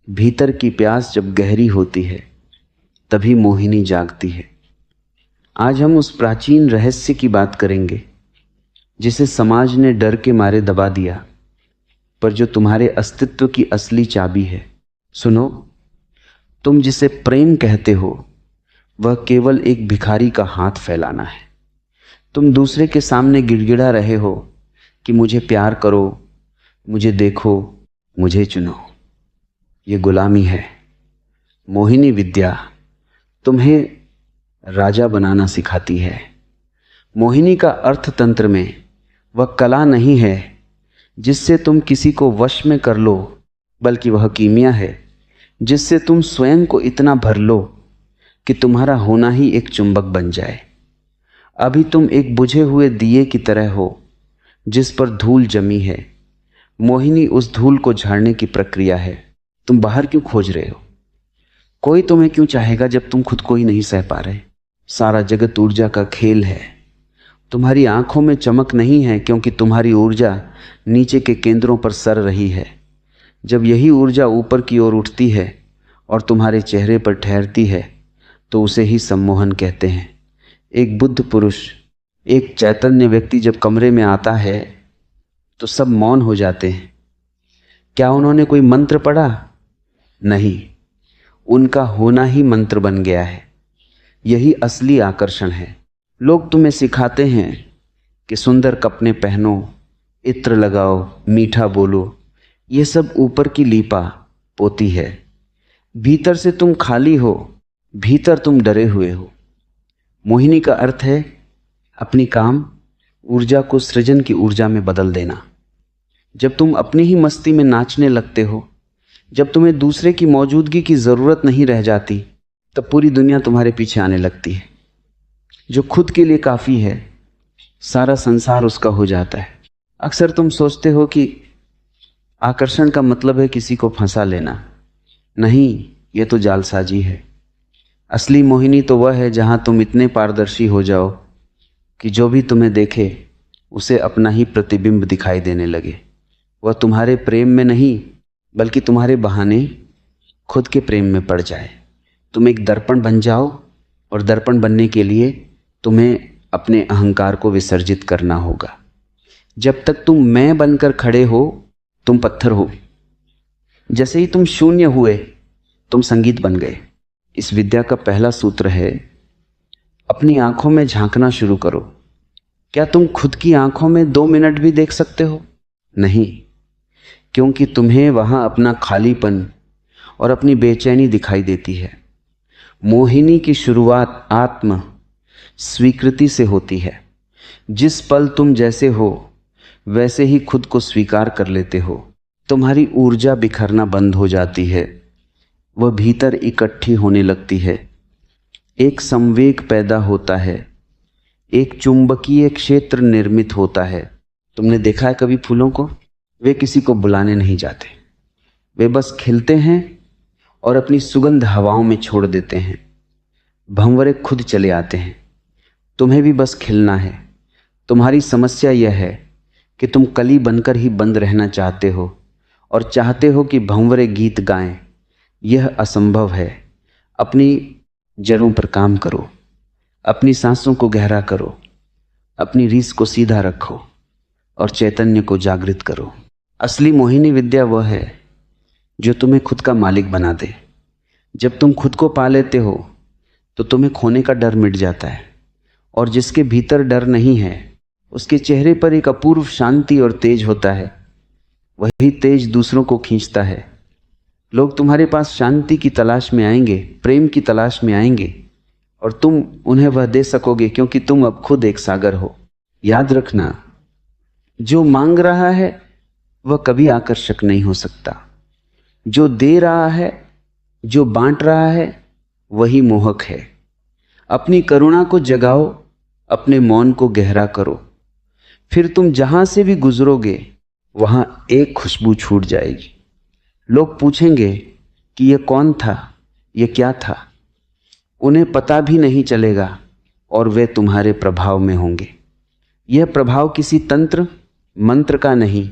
भीतर की प्यास जब गहरी होती है तभी मोहिनी जागती है। आज हम उस प्राचीन रहस्य की बात करेंगे जिसे समाज ने डर के मारे दबा दिया, पर जो तुम्हारे अस्तित्व की असली चाबी है। सुनो, तुम जिसे प्रेम कहते हो वह केवल एक भिखारी का हाथ फैलाना है। तुम दूसरे के सामने गिड़गिड़ा रहे हो कि मुझे प्यार करो, मुझे देखो, मुझे चुनो। ये गुलामी है। मोहिनी विद्या तुम्हें राजा बनाना सिखाती है। मोहिनी का अर्थतंत्र में वह कला नहीं है जिससे तुम किसी को वश में कर लो, बल्कि वह कीमिया है जिससे तुम स्वयं को इतना भर लो कि तुम्हारा होना ही एक चुंबक बन जाए। अभी तुम एक बुझे हुए दिए की तरह हो जिस पर धूल जमी है। मोहिनी उस धूल को झाड़ने की प्रक्रिया है। तुम बाहर क्यों खोज रहे हो? कोई तुम्हें क्यों चाहेगा जब तुम खुद को ही नहीं सह पा रहे? सारा जगत ऊर्जा का खेल है। तुम्हारी आंखों में चमक नहीं है क्योंकि तुम्हारी ऊर्जा नीचे के केंद्रों पर सर रही है। जब यही ऊर्जा ऊपर की ओर उठती है और तुम्हारे चेहरे पर ठहरती है तो उसे ही सम्मोहन कहते हैं। एक बुद्ध पुरुष, एक चैतन्य व्यक्ति जब कमरे में आता है तो सब मौन हो जाते हैं। क्या उन्होंने कोई मंत्र पढ़ा? नहीं, उनका होना ही मंत्र बन गया है। यही असली आकर्षण है। लोग तुम्हें सिखाते हैं कि सुंदर कपड़े पहनो, इत्र लगाओ, मीठा बोलो। ये सब ऊपर की लीपा पोती है। भीतर से तुम खाली हो, भीतर तुम डरे हुए हो। मोहिनी का अर्थ है अपनी काम ऊर्जा को सृजन की ऊर्जा में बदल देना। जब तुम अपनी ही मस्ती में नाचने लगते हो, जब तुम्हें दूसरे की मौजूदगी की ज़रूरत नहीं रह जाती, तब पूरी दुनिया तुम्हारे पीछे आने लगती है। जो खुद के लिए काफ़ी है, सारा संसार उसका हो जाता है। अक्सर तुम सोचते हो कि आकर्षण का मतलब है किसी को फंसा लेना। नहीं, ये तो जालसाजी है। असली मोहिनी तो वह है जहां तुम इतने पारदर्शी हो जाओ कि जो भी तुम्हें देखे उसे अपना ही प्रतिबिंब दिखाई देने लगे। वह तुम्हारे प्रेम में नहीं बल्कि तुम्हारे बहाने खुद के प्रेम में पड़ जाए। तुम एक दर्पण बन जाओ, और दर्पण बनने के लिए तुम्हें अपने अहंकार को विसर्जित करना होगा। जब तक तुम मैं बनकर खड़े हो तुम पत्थर हो। जैसे ही तुम शून्य हुए तुम संगीत बन गए। इस विद्या का पहला सूत्र है अपनी आंखों में झांकना शुरू करो। क्या तुम खुद की आंखों में 2 मिनट भी देख सकते हो? नहीं, क्योंकि तुम्हें वहां अपना खालीपन और अपनी बेचैनी दिखाई देती है। मोहिनी की शुरुआत आत्म स्वीकृति से होती है। जिस पल तुम जैसे हो वैसे ही खुद को स्वीकार कर लेते हो, तुम्हारी ऊर्जा बिखरना बंद हो जाती है। वह भीतर इकट्ठी होने लगती है। एक संवेग पैदा होता है, एक चुंबकीय क्षेत्र निर्मित होता है। तुमने देखा है कभी फूलों को? वे किसी को बुलाने नहीं जाते, वे बस खिलते हैं और अपनी सुगंध हवाओं में छोड़ देते हैं। भंवरे खुद चले आते हैं। तुम्हें भी बस खिलना है। तुम्हारी समस्या यह है कि तुम कली बनकर ही बंद रहना चाहते हो और चाहते हो कि भंवरे गीत गाएं। यह असंभव है। अपनी जड़ों पर काम करो, अपनी सांसों को गहरा करो, अपनी रीस को सीधा रखो और चैतन्य को जागृत करो। असली मोहिनी विद्या वह है जो तुम्हें खुद का मालिक बना दे। जब तुम खुद को पा लेते हो तो तुम्हें खोने का डर मिट जाता है, और जिसके भीतर डर नहीं है उसके चेहरे पर एक अपूर्व शांति और तेज होता है। वही तेज दूसरों को खींचता है। लोग तुम्हारे पास शांति की तलाश में आएंगे, प्रेम की तलाश में आएंगे, और तुम उन्हें वह दे सकोगे क्योंकि तुम अब खुद एक सागर हो। याद रखना, जो मांग रहा है वह कभी आकर्षक नहीं हो सकता। जो दे रहा है, जो बांट रहा है, वही मोहक है। अपनी करुणा को जगाओ, अपने मौन को गहरा करो। फिर तुम जहां से भी गुजरोगे वहां एक खुशबू छूट जाएगी। लोग पूछेंगे कि यह कौन था, यह क्या था? उन्हें पता भी नहीं चलेगा और वे तुम्हारे प्रभाव में होंगे। यह प्रभाव किसी तंत्र मंत्र का नहीं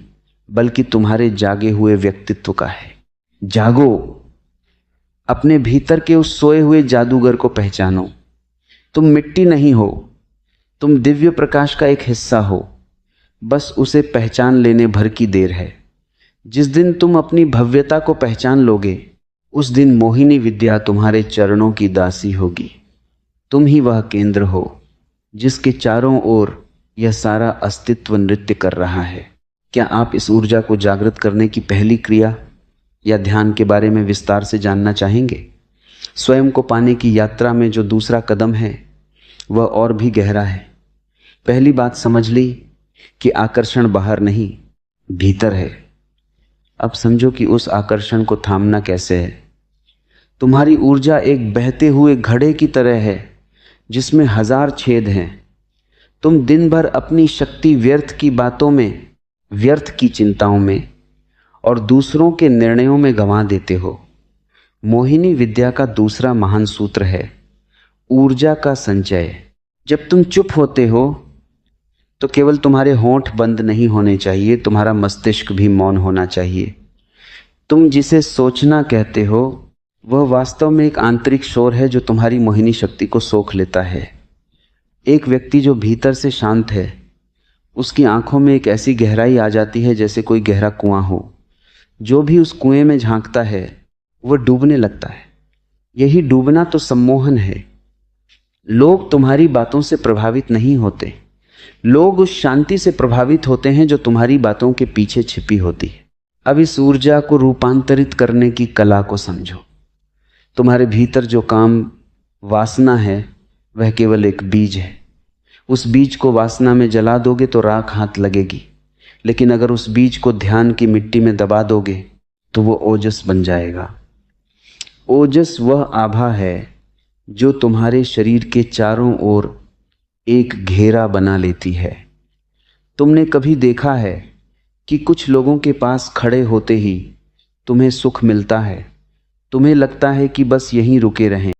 बल्कि तुम्हारे जागे हुए व्यक्तित्व का है। जागो, अपने भीतर के उस सोए हुए जादूगर को पहचानो। तुम मिट्टी नहीं हो, तुम दिव्य प्रकाश का एक हिस्सा हो। बस उसे पहचान लेने भर की देर है। जिस दिन तुम अपनी भव्यता को पहचान लोगे, उस दिन मोहिनी विद्या तुम्हारे चरणों की दासी होगी। तुम ही वह केंद्र हो जिसके चारों ओर यह सारा अस्तित्व नृत्य कर रहा है। क्या आप इस ऊर्जा को जागृत करने की पहली क्रिया या ध्यान के बारे में विस्तार से जानना चाहेंगे? स्वयं को पाने की यात्रा में जो दूसरा कदम है वह और भी गहरा है। पहली बात समझ ली कि आकर्षण बाहर नहीं, भीतर है। अब समझो कि उस आकर्षण को थामना कैसे है। तुम्हारी ऊर्जा एक बहते हुए घड़े की तरह है जिसमें 1000 छेद हैं। तुम दिन भर अपनी शक्ति व्यर्थ की बातों में, व्यर्थ की चिंताओं में और दूसरों के निर्णयों में गंवा देते हो। मोहिनी विद्या का दूसरा महान सूत्र है ऊर्जा का संचय। जब तुम चुप होते हो तो केवल तुम्हारे होंठ बंद नहीं होने चाहिए, तुम्हारा मस्तिष्क भी मौन होना चाहिए। तुम जिसे सोचना कहते हो वह वास्तव में एक आंतरिक शोर है जो तुम्हारी मोहिनी शक्ति को सोख लेता है। एक व्यक्ति जो भीतर से शांत है, उसकी आंखों में एक ऐसी गहराई आ जाती है जैसे कोई गहरा कुआं हो। जो भी उस कुएं में झांकता है वह डूबने लगता है। यही डूबना तो सम्मोहन है। लोग तुम्हारी बातों से प्रभावित नहीं होते, लोग उस शांति से प्रभावित होते हैं जो तुम्हारी बातों के पीछे छिपी होती है। अब इस ऊर्जा को रूपांतरित करने की कला को समझो। तुम्हारे भीतर जो काम वासना है वह केवल एक बीज है। उस बीज को वासना में जला दोगे तो राख हाथ लगेगी, लेकिन अगर उस बीज को ध्यान की मिट्टी में दबा दोगे तो वो ओजस बन जाएगा। ओजस वह आभा है जो तुम्हारे शरीर के चारों ओर एक घेरा बना लेती है। तुमने कभी देखा है कि कुछ लोगों के पास खड़े होते ही तुम्हें सुख मिलता है? तुम्हें लगता है कि बस यहीं रुके रहें,